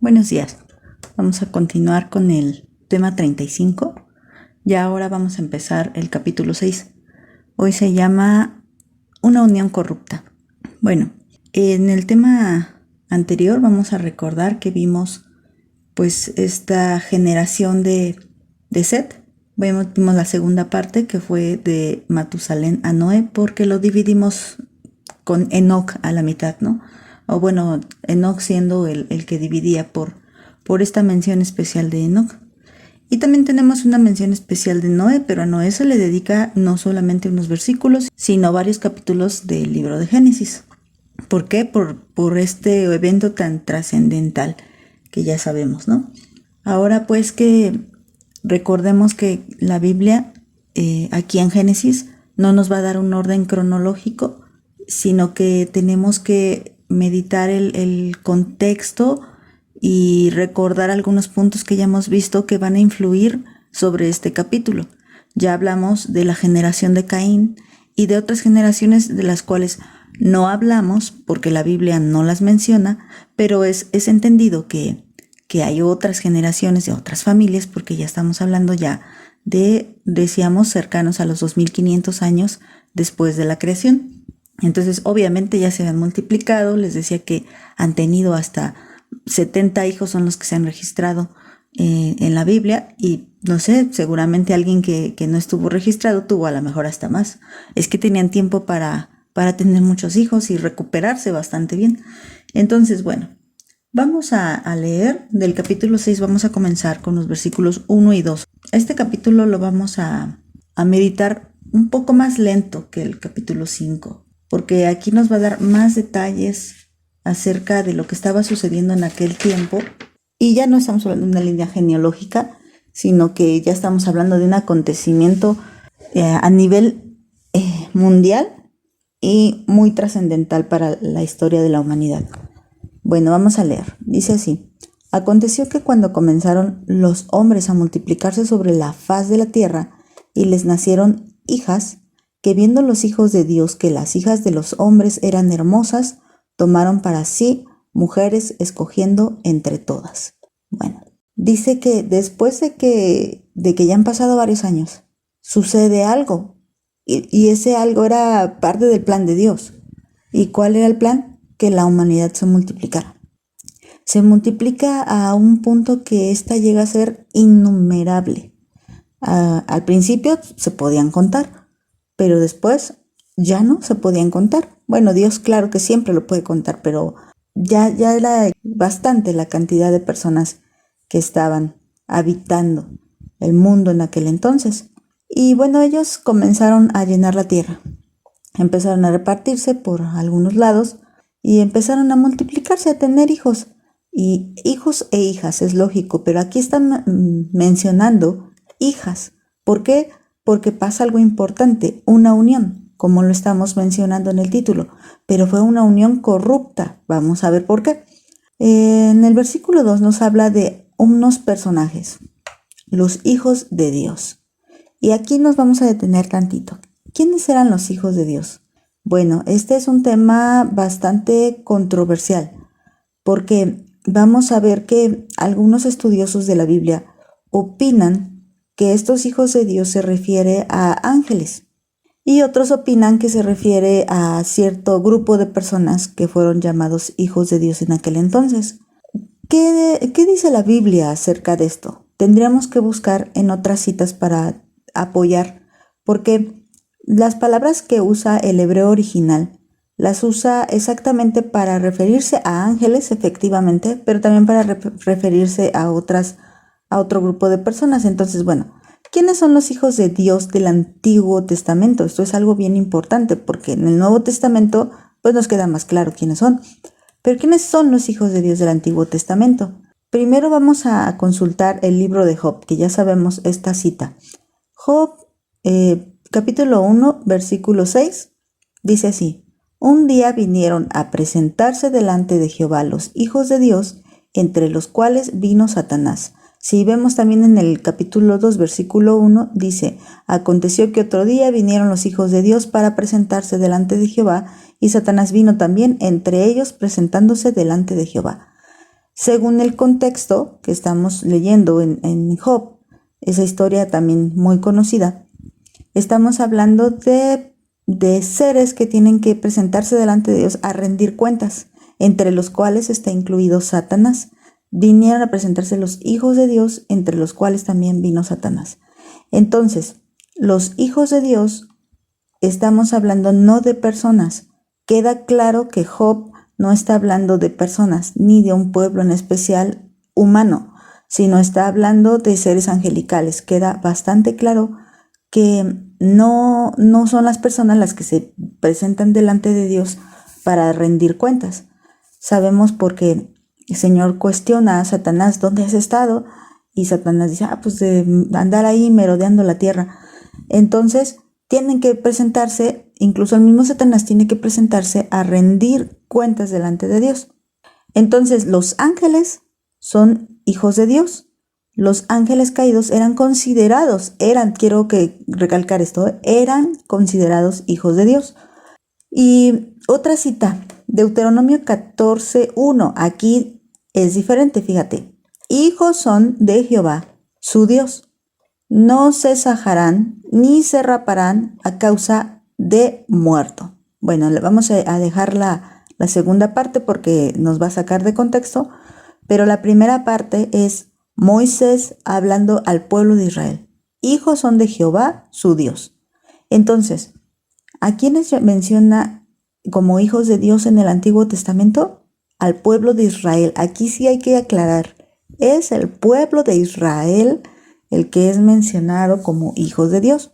Buenos días. Vamos a continuar con el tema 35. Ya ahora vamos a empezar el capítulo 6. Hoy se llama Una unión corrupta. Bueno, en el tema anterior vamos a recordar que vimos pues esta generación de Set. Vimos la segunda parte, que fue de Matusalén a Noé, porque lo dividimos con Enoc a la mitad, ¿no? O bueno, Enoc siendo el que dividía por esta mención especial de Enoc. Y también tenemos una mención especial de Noé, pero a Noé se le dedica no solamente unos versículos, sino varios capítulos del libro de Génesis. ¿Por qué? Por este evento tan trascendental que ya sabemos, ¿no? Ahora pues que recordemos que la Biblia, aquí en Génesis, no nos va a dar un orden cronológico, sino que tenemos que meditar el contexto y recordar algunos puntos que ya hemos visto que van a influir sobre este capítulo. Ya hablamos de la generación de Caín y de otras generaciones de las cuales no hablamos porque la Biblia no las menciona, pero es entendido que hay otras generaciones de otras familias, porque ya estamos hablando ya de, decíamos, cercanos a los 2500 años después de la creación. Entonces, obviamente ya se han multiplicado, les decía que han tenido hasta 70 hijos son los que se han registrado en la Biblia, y no sé, seguramente alguien que no estuvo registrado tuvo a lo mejor hasta más. Es que tenían tiempo para tener muchos hijos y recuperarse bastante bien. Entonces, bueno, vamos a leer del capítulo 6, vamos a comenzar con los versículos 1 y 2. Este capítulo lo vamos a meditar un poco más lento que el capítulo 5, porque aquí nos va a dar más detalles acerca de lo que estaba sucediendo en aquel tiempo. Y ya no estamos hablando de una línea genealógica, sino que ya estamos hablando de un acontecimiento a nivel mundial y muy trascendental para la historia de la humanidad. Bueno, vamos a leer. Dice así: Aconteció que cuando comenzaron los hombres a multiplicarse sobre la faz de la tierra y les nacieron hijas, que viendo los hijos de Dios que las hijas de los hombres eran hermosas, tomaron para sí mujeres escogiendo entre todas. Bueno, dice que después de que ya han pasado varios años, sucede algo, y ese algo era parte del plan de Dios. ¿Y cuál era el plan? Que la humanidad se multiplicara. Se multiplica a un punto que ésta llega a ser innumerable. Al principio se podían contar, pero después ya no se podían contar. Bueno, Dios claro que siempre lo puede contar, pero ya era bastante la cantidad de personas que estaban habitando el mundo en aquel entonces. Y bueno, ellos comenzaron a llenar la tierra. Empezaron a repartirse por algunos lados y empezaron a multiplicarse, a tener hijos. Y hijos e hijas, es lógico, pero aquí están mencionando hijas. ¿Por qué? Porque pasa algo importante, una unión, como lo estamos mencionando en el título, pero fue una unión corrupta. Vamos a ver por qué. En el versículo 2 nos habla de unos personajes, los hijos de Dios. Y aquí nos vamos a detener tantito. ¿Quiénes eran los hijos de Dios? Bueno, este es un tema bastante controversial, porque vamos a ver que algunos estudiosos de la Biblia opinan que estos hijos de Dios se refiere a ángeles, y otros opinan que se refiere a cierto grupo de personas que fueron llamados hijos de Dios en aquel entonces. ¿Qué dice la Biblia acerca de esto? Tendríamos que buscar en otras citas para apoyar, porque las palabras que usa el hebreo original las usa exactamente para referirse a ángeles, efectivamente, pero también para referirse a otro grupo de personas. Entonces, bueno, ¿quiénes son los hijos de Dios del Antiguo Testamento? Esto es algo bien importante, porque en el Nuevo Testamento pues nos queda más claro quiénes son. Pero ¿quiénes son los hijos de Dios del Antiguo Testamento? Primero vamos a consultar el libro de Job, que ya sabemos esta cita. Job, capítulo 1, versículo 6, dice así: Un día vinieron a presentarse delante de Jehová los hijos de Dios, entre los cuales vino Satanás. Si vemos también en el capítulo 2, versículo 1, dice: Aconteció que otro día vinieron los hijos de Dios para presentarse delante de Jehová, y Satanás vino también entre ellos presentándose delante de Jehová. Según el contexto que estamos leyendo en Job, esa historia también muy conocida, estamos hablando de seres que tienen que presentarse delante de Dios a rendir cuentas, entre los cuales está incluido Satanás. Vinieron a presentarse los hijos de Dios, entre los cuales también vino Satanás. Entonces, los hijos de Dios, estamos hablando no de personas. Queda claro que Job no está hablando de personas, ni de un pueblo en especial humano, sino está hablando de seres angelicales. Queda bastante claro que no son las personas las que se presentan delante de Dios para rendir cuentas. Sabemos porque el Señor cuestiona a Satanás, ¿dónde has estado? Y Satanás dice, pues de andar ahí merodeando la tierra. Entonces, tienen que presentarse, incluso el mismo Satanás tiene que presentarse a rendir cuentas delante de Dios. Entonces, los ángeles son hijos de Dios. Los ángeles caídos quiero recalcar esto, eran considerados hijos de Dios. Y otra cita, Deuteronomio 14:1, aquí es diferente, fíjate. Hijos son de Jehová, su Dios. No se sajarán ni se raparán a causa de muerto. Bueno, le vamos a dejar la segunda parte porque nos va a sacar de contexto, pero la primera parte es Moisés hablando al pueblo de Israel. Hijos son de Jehová, su Dios. Entonces, ¿a quiénes menciona como hijos de Dios en el Antiguo Testamento? Al pueblo de Israel. Aquí sí hay que aclarar, es el pueblo de Israel el que es mencionado como hijos de Dios.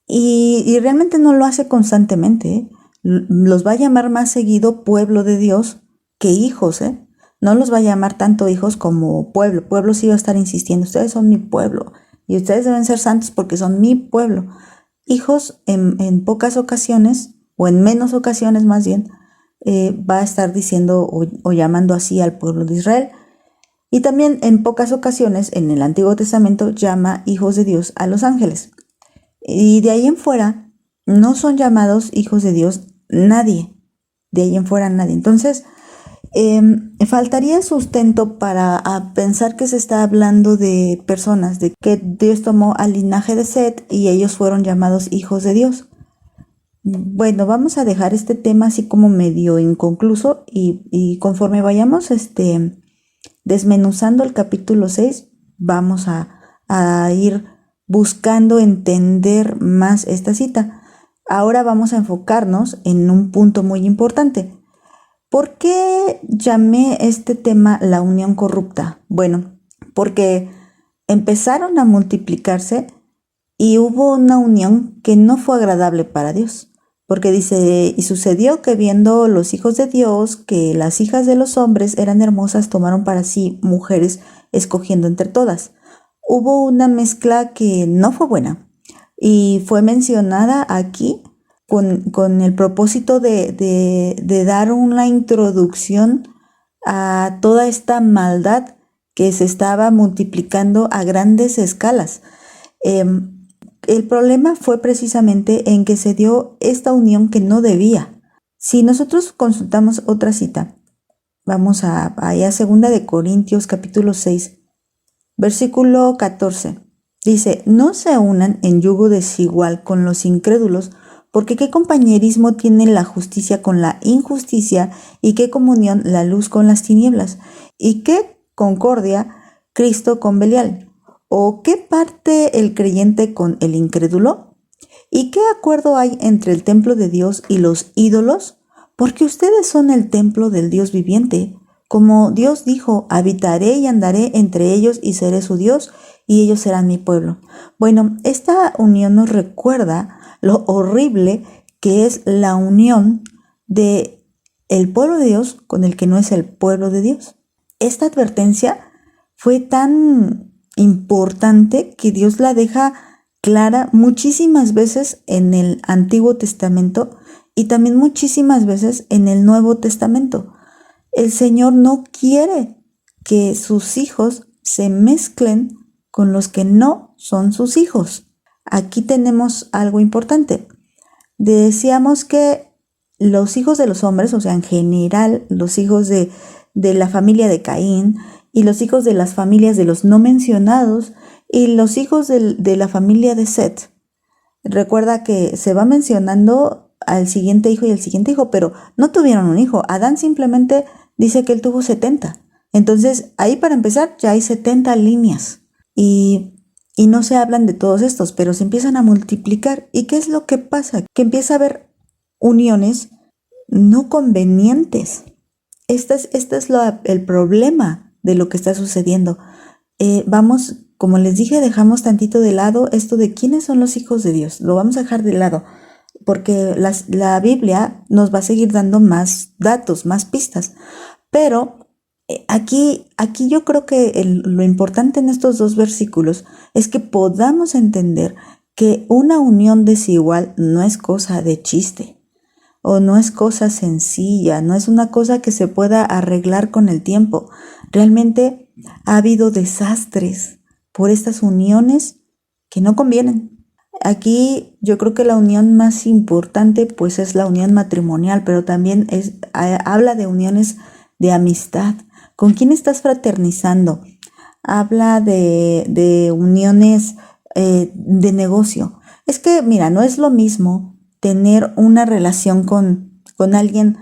Y realmente no lo hace constantemente, ¿eh? Los va a llamar más seguido pueblo de Dios que hijos, ¿eh? No los va a llamar tanto hijos como pueblo. Pueblo sí va a estar insistiendo, ustedes son mi pueblo y ustedes deben ser santos porque son mi pueblo. Hijos en pocas ocasiones, o en menos ocasiones más bien, va a estar diciendo o llamando así al pueblo de Israel. Y también en pocas ocasiones en el Antiguo Testamento llama hijos de Dios a los ángeles. Y de ahí en fuera no son llamados hijos de Dios nadie. De ahí en fuera nadie. Entonces, faltaría sustento para pensar que se está hablando de personas, de que Dios tomó al linaje de Set y ellos fueron llamados hijos de Dios. Bueno, vamos a dejar este tema así como medio inconcluso y conforme vayamos desmenuzando el capítulo 6, vamos a ir buscando entender más esta cita. Ahora vamos a enfocarnos en un punto muy importante. ¿Por qué llamé este tema la unión corrupta? Bueno, porque empezaron a multiplicarse y hubo una unión que no fue agradable para Dios. Porque dice, y sucedió que viendo los hijos de Dios que las hijas de los hombres eran hermosas, tomaron para sí mujeres, escogiendo entre todas. Hubo una mezcla que no fue buena y fue mencionada aquí con el propósito de dar una introducción a toda esta maldad que se estaba multiplicando a grandes escalas. El problema fue precisamente en que se dio esta unión que no debía. Si nosotros consultamos otra cita, vamos a 2 de Corintios capítulo 6, versículo 14. Dice, no se unan en yugo desigual con los incrédulos, porque qué compañerismo tiene la justicia con la injusticia y qué comunión la luz con las tinieblas y qué concordia Cristo con Belial. ¿O qué parte el creyente con el incrédulo? ¿Y qué acuerdo hay entre el templo de Dios y los ídolos? Porque ustedes son el templo del Dios viviente. Como Dios dijo, habitaré y andaré entre ellos y seré su Dios y ellos serán mi pueblo. Bueno, esta unión nos recuerda lo horrible que es la unión de el pueblo de Dios con el que no es el pueblo de Dios. Esta advertencia fue tan importante que Dios la deja clara muchísimas veces en el Antiguo Testamento y también muchísimas veces en el Nuevo Testamento. El Señor no quiere que sus hijos se mezclen con los que no son sus hijos. Aquí tenemos algo importante. Decíamos que los hijos de los hombres, o sea, en general, los hijos de de la familia de Caín, y los hijos de las familias de los no mencionados, y los hijos de la familia de Set. Recuerda que se va mencionando al siguiente hijo y al siguiente hijo, pero no tuvieron un hijo. Adán simplemente dice que él tuvo 70. Entonces, ahí para empezar ya hay 70 líneas. Y no se hablan de todos estos, pero se empiezan a multiplicar. ¿Y qué es lo que pasa? Que empieza a haber uniones no convenientes. Este es el problema de lo que está sucediendo. Vamos, como les dije, dejamos tantito de lado esto de quiénes son los hijos de Dios. Lo vamos a dejar de lado, porque la Biblia nos va a seguir dando más datos, más pistas. Pero aquí yo creo que lo importante en estos 2 versículos es que podamos entender que una unión desigual no es cosa de chiste, o no es cosa sencilla, no es una cosa que se pueda arreglar con el tiempo. Realmente ha habido desastres por estas uniones que no convienen. Aquí yo creo que la unión más importante pues es la unión matrimonial, pero también habla de uniones de amistad. ¿Con quién estás fraternizando? Habla de uniones de negocio. Es que, mira, no es lo mismo tener una relación con alguien,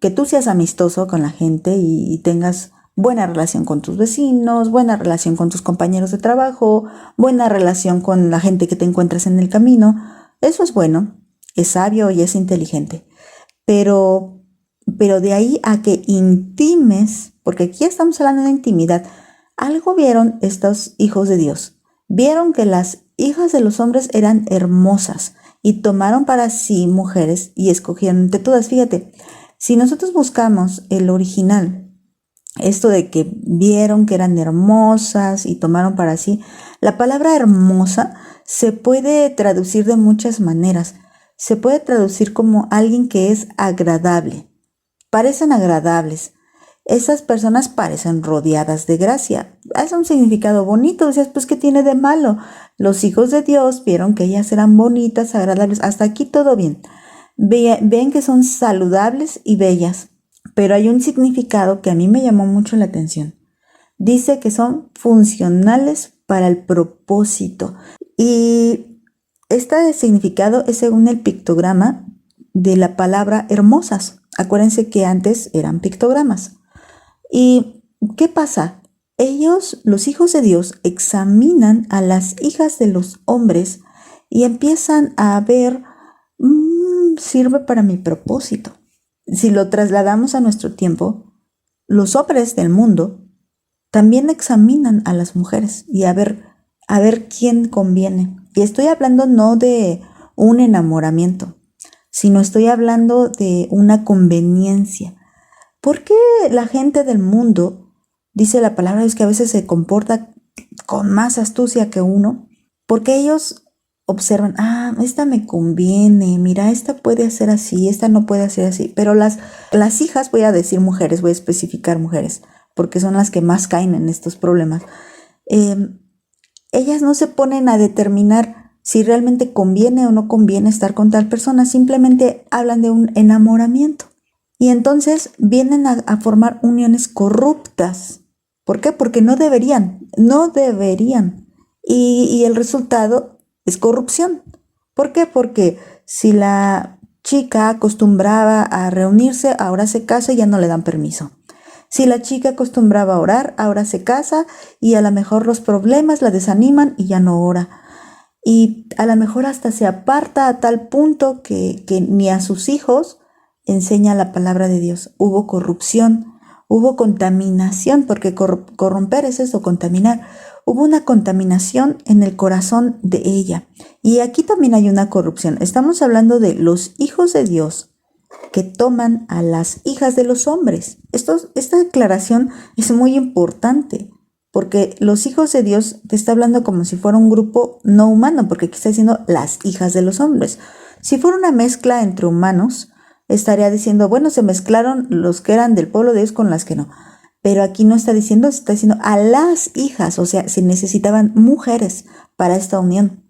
que tú seas amistoso con la gente y tengas buena relación con tus vecinos, buena relación con tus compañeros de trabajo, buena relación con la gente que te encuentras en el camino. Eso es bueno, es sabio y es inteligente. Pero de ahí a que intimes, porque aquí estamos hablando de intimidad, algo vieron estos hijos de Dios. Vieron que las hijas de los hombres eran hermosas y tomaron para sí mujeres y escogieron entre todas. Fíjate, si nosotros buscamos el original, esto de que vieron que eran hermosas y tomaron para sí, la palabra hermosa se puede traducir de muchas maneras. Se puede traducir como alguien que es agradable. Parecen agradables. Esas personas parecen rodeadas de gracia. Es un significado bonito. Decías, pues, ¿qué tiene de malo? Los hijos de Dios vieron que ellas eran bonitas, agradables. Hasta aquí todo bien. Ven que son saludables y bellas. Pero hay un significado que a mí me llamó mucho la atención. Dice que son funcionales para el propósito. Y este significado es según el pictograma de la palabra hermosas. Acuérdense que antes eran pictogramas. ¿Y qué pasa? Ellos, los hijos de Dios, examinan a las hijas de los hombres y empiezan a ver, sirve para mi propósito. Si lo trasladamos a nuestro tiempo, los hombres del mundo también examinan a las mujeres y a ver quién conviene. Y estoy hablando no de un enamoramiento, sino estoy hablando de una conveniencia. ¿Por qué la gente del mundo, dice la palabra, es que a veces se comporta con más astucia que uno? Porque ellos observan, esta me conviene, mira, esta puede hacer así, esta no puede hacer así. Pero las hijas, voy a decir mujeres, voy a especificar mujeres, porque son las que más caen en estos problemas. Ellas no se ponen a determinar si realmente conviene o no conviene estar con tal persona, simplemente hablan de un enamoramiento. Y entonces vienen a formar uniones corruptas. ¿Por qué? Porque no deberían. Y el resultado es corrupción. ¿Por qué? Porque si la chica acostumbraba a reunirse, ahora se casa y ya no le dan permiso. Si la chica acostumbraba a orar, ahora se casa y a lo mejor los problemas la desaniman y ya no ora. Y a lo mejor hasta se aparta a tal punto que ni a sus hijos enseña la palabra de Dios. Hubo corrupción, hubo contaminación, porque corromper es eso, contaminar. Hubo una contaminación en el corazón de ella. Y aquí también hay una corrupción. Estamos hablando de los hijos de Dios que toman a las hijas de los hombres. Esta declaración es muy importante, porque los hijos de Dios te está hablando como si fuera un grupo no humano, porque aquí está diciendo las hijas de los hombres. Si fuera una mezcla entre humanos, estaría diciendo, bueno, se mezclaron los que eran del pueblo de Dios con las que no. Pero aquí no está diciendo a las hijas, o sea, se necesitaban mujeres para esta unión.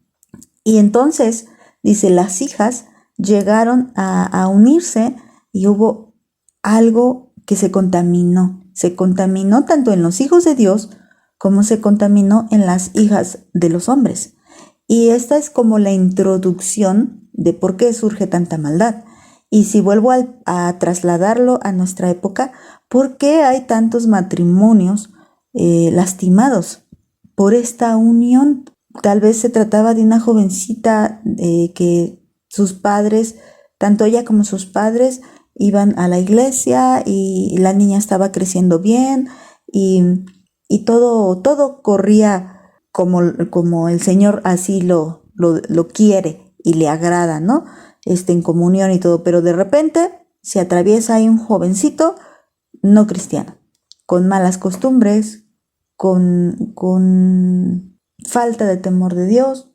Y entonces, dice, las hijas llegaron a unirse y hubo algo que se contaminó. se contaminó tanto en los hijos de Dios como se contaminó en las hijas de los hombres. Y esta es como la introducción de por qué surge tanta maldad. Y si vuelvo a trasladarlo a nuestra época, ¿por qué hay tantos matrimonios lastimados por esta unión? Tal vez se trataba de una jovencita que sus padres, tanto ella como sus padres, iban a la iglesia y la niña estaba creciendo bien y todo corría como el Señor así lo quiere y le agrada, ¿no? En comunión y todo, pero de repente se atraviesa ahí un jovencito no cristiano, con malas costumbres, con falta de temor de Dios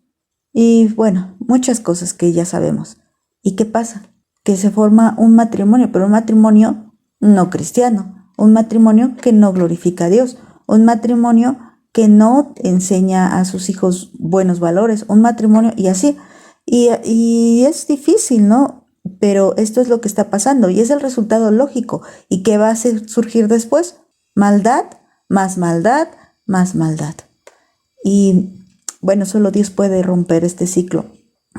y bueno, muchas cosas que ya sabemos. ¿Y qué pasa? Que se forma un matrimonio, pero un matrimonio no cristiano, un matrimonio que no glorifica a Dios, un matrimonio que no enseña a sus hijos buenos valores, un matrimonio y así. Y es difícil, ¿no? Pero esto es lo que está pasando y es el resultado lógico. ¿Y qué va a surgir después? Maldad, más maldad, más maldad. Y bueno, solo Dios puede romper este ciclo,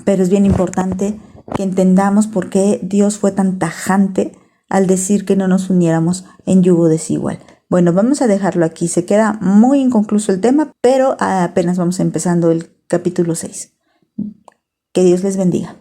pero es bien importante que entendamos por qué Dios fue tan tajante al decir que no nos uniéramos en yugo desigual. Bueno, vamos a dejarlo aquí. Se queda muy inconcluso el tema, pero apenas vamos empezando el capítulo 6. Que Dios les bendiga.